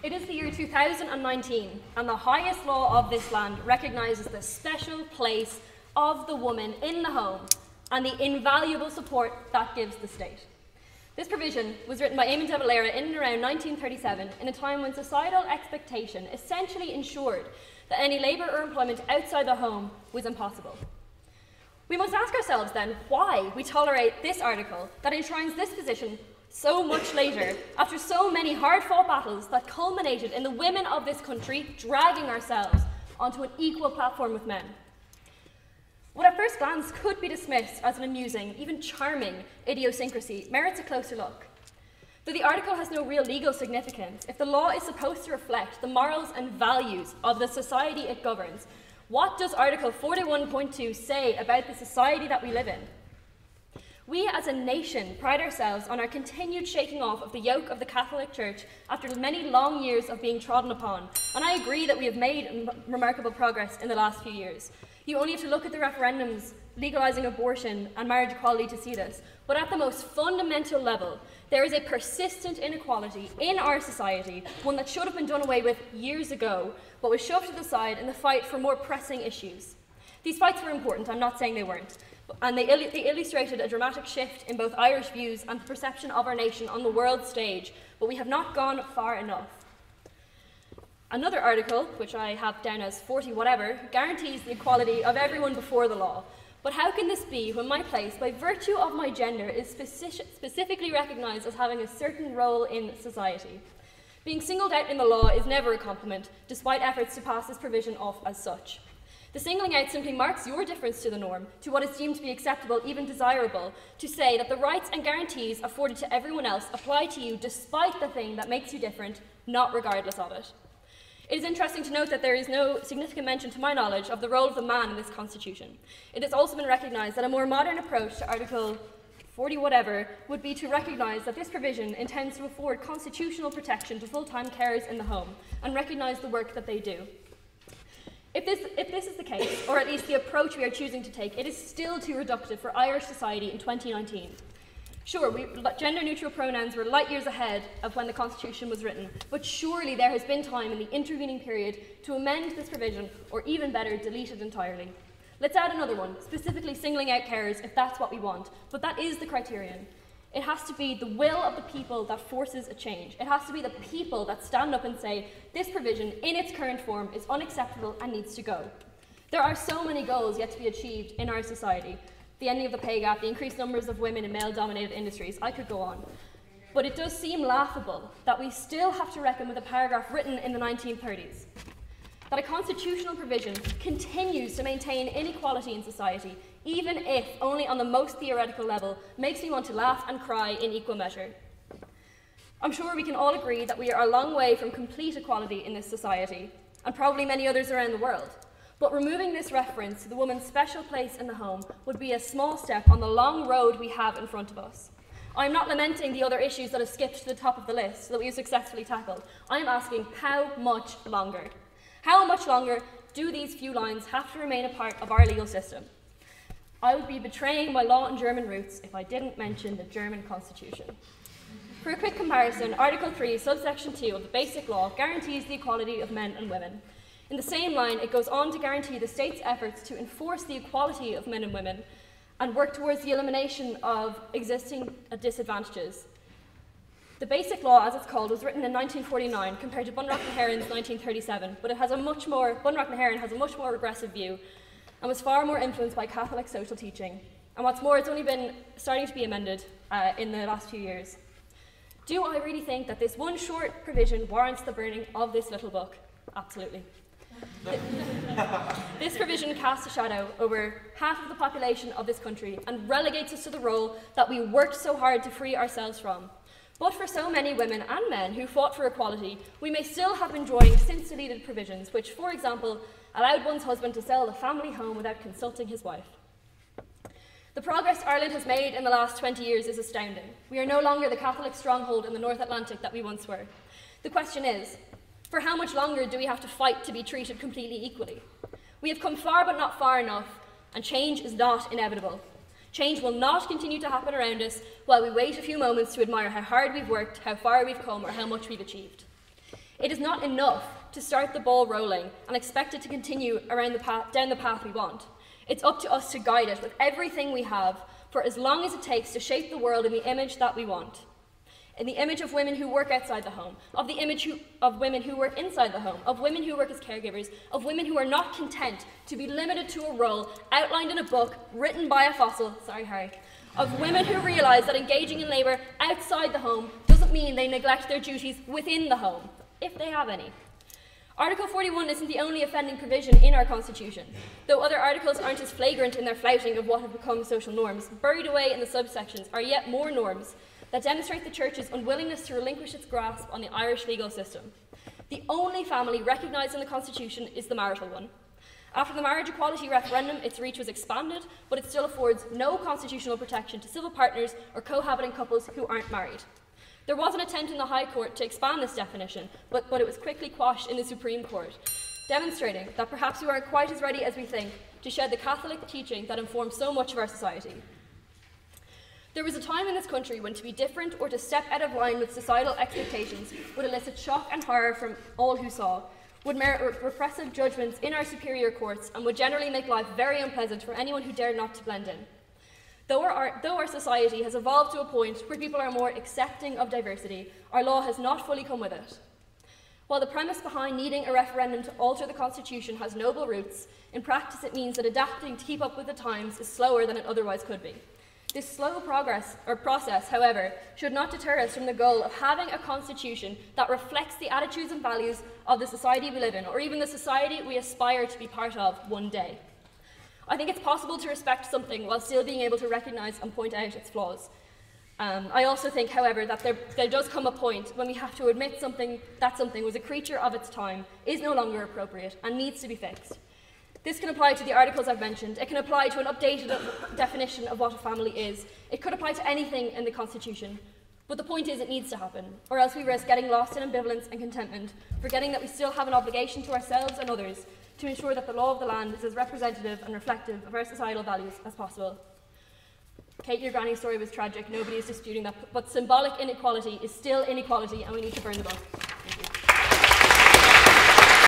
It is the year 2019, and the highest law of this land recognises the special place of the woman in the home and the invaluable support that gives the state. This provision was written by Eamon de Valera in and around 1937, in a time when societal expectation essentially ensured that any labour or employment outside the home was impossible. We must ask ourselves then why we tolerate this article that enshrines this position so much later, after so many hard-fought battles that culminated in the women of this country dragging ourselves onto an equal platform with men. What at first glance could be dismissed as an amusing, even charming idiosyncrasy merits a closer look. Though the article has no real legal significance, if the law is supposed to reflect the morals and values of the society it governs, what does Article 41.2 say about the society that we live in? We as a nation pride ourselves on our continued shaking off of the yoke of the Catholic Church after many long years of being trodden upon, and I agree that we have made remarkable progress in the last few years. You only have to look at the referendums legalising abortion and marriage equality to see this, but at the most fundamental level, there is a persistent inequality in our society, one that should have been done away with years ago, but was shoved to the side in the fight for more pressing issues. These fights were important, I'm not saying they weren't, and they illustrated a dramatic shift in both Irish views and the perception of our nation on the world stage, but we have not gone far enough. Another article, which I have down as 40 whatever, guarantees the equality of everyone before the law. But how can this be when my place, by virtue of my gender, is specifically recognised as having a certain role in society? Being singled out in the law is never a compliment, despite efforts to pass this provision off as such. The singling out simply marks your difference to the norm, to what is deemed to be acceptable, even desirable, to say that the rights and guarantees afforded to everyone else apply to you despite the thing that makes you different, not regardless of it. It is interesting to note that there is no significant mention, to my knowledge, of the role of the man in this constitution. It has also been recognised that a more modern approach to Article 40 whatever would be to recognise that this provision intends to afford constitutional protection to full-time carers in the home and recognise the work that they do. If this is the case, or at least the approach we are choosing to take, it is still too reductive for Irish society in 2019. Sure, gender-neutral pronouns were light years ahead of when the Constitution was written, but surely there has been time in the intervening period to amend this provision, or even better, delete it entirely. Let's add another one, specifically singling out carers if that's what we want, but that is the criterion. It has to be the will of the people that forces a change. It has to be the people that stand up and say, this provision in its current form is unacceptable and needs to go. There are so many goals yet to be achieved in our society. The ending of the pay gap, the increased numbers of women in male-dominated industries, I could go on. But it does seem laughable that we still have to reckon with a paragraph written in the 1930s. That a constitutional provision continues to maintain inequality in society, even if only on the most theoretical level, makes me want to laugh and cry in equal measure. I'm sure we can all agree that we are a long way from complete equality in this society, and probably many others around the world. But removing this reference to the woman's special place in the home would be a small step on the long road we have in front of us. I'm not lamenting the other issues that have skipped to the top of the list that we have successfully tackled. I am asking how much longer? How much longer do these few lines have to remain a part of our legal system? I would be betraying my law and German roots if I didn't mention the German Constitution. For a quick comparison, Article 3, subsection 2 of the Basic Law guarantees the equality of men and women. In the same line, it goes on to guarantee the state's efforts to enforce the equality of men and women and work towards the elimination of existing disadvantages. The Basic Law, as it's called, was written in 1949 compared to Bunreacht na Heron's 1937, but Bunreacht na Heron has a much more regressive view and was far more influenced by Catholic social teaching. And what's more, it's only been starting to be amended in the last few years. Do I really think that this one short provision warrants the burning of this little book? Absolutely. This provision casts a shadow over half of the population of this country and relegates us to the role that we worked so hard to free ourselves from. But for so many women and men who fought for equality, we may still have been enjoying since-deleted provisions which, for example, allowed one's husband to sell the family home without consulting his wife. The progress Ireland has made in the last 20 years is astounding. We are no longer the Catholic stronghold in the North Atlantic that we once were. The question is, for how much longer do we have to fight to be treated completely equally? We have come far but not far enough, and change is not inevitable. Change will not continue to happen around us while we wait a few moments to admire how hard we've worked, how far we've come, or how much we've achieved. It is not enough to start the ball rolling and expect it to continue down the path we want. It's up to us to guide it with everything we have for as long as it takes to shape the world in the image that we want. In the image of women who work outside the home, of the image of women who work inside the home, of women who work as caregivers, of women who are not content to be limited to a role outlined in a book written by a fossil, sorry Harry, of women who realise that engaging in labour outside the home doesn't mean they neglect their duties within the home, if they have any. Article 41 isn't the only offending provision in our Constitution. Though other articles aren't as flagrant in their flouting of what have become social norms, buried away in the subsections are yet more norms that demonstrate the Church's unwillingness to relinquish its grasp on the Irish legal system. The only family recognised in the Constitution is the marital one. After the marriage equality referendum, its reach was expanded, but it still affords no constitutional protection to civil partners or cohabiting couples who aren't married. There was an attempt in the High Court to expand this definition, but it was quickly quashed in the Supreme Court, demonstrating that perhaps we aren't quite as ready as we think to shed the Catholic teaching that informs so much of our society. There was a time in this country when to be different or to step out of line with societal expectations would elicit shock and horror from all who saw, would merit repressive judgments in our superior courts, and would generally make life very unpleasant for anyone who dared not to blend in. Though our society has evolved to a point where people are more accepting of diversity, our law has not fully come with it. While the premise behind needing a referendum to alter the Constitution has noble roots, in practice it means that adapting to keep up with the times is slower than it otherwise could be. This slow process, however, should not deter us from the goal of having a constitution that reflects the attitudes and values of the society we live in, or even the society we aspire to be part of one day. I think it's possible to respect something while still being able to recognise and point out its flaws. I also think, however, that there does come a point when we have to admit that something was a creature of its time, is no longer appropriate, and needs to be fixed. This can apply to the articles I've mentioned. It can apply to an updated definition of what a family is. It could apply to anything in the Constitution. But the point is it needs to happen, or else we risk getting lost in ambivalence and contentment, forgetting that we still have an obligation to ourselves and others to ensure that the law of the land is as representative and reflective of our societal values as possible. Kate, your granny's story was tragic. Nobody is disputing that. But symbolic inequality is still inequality, and we need to burn the book.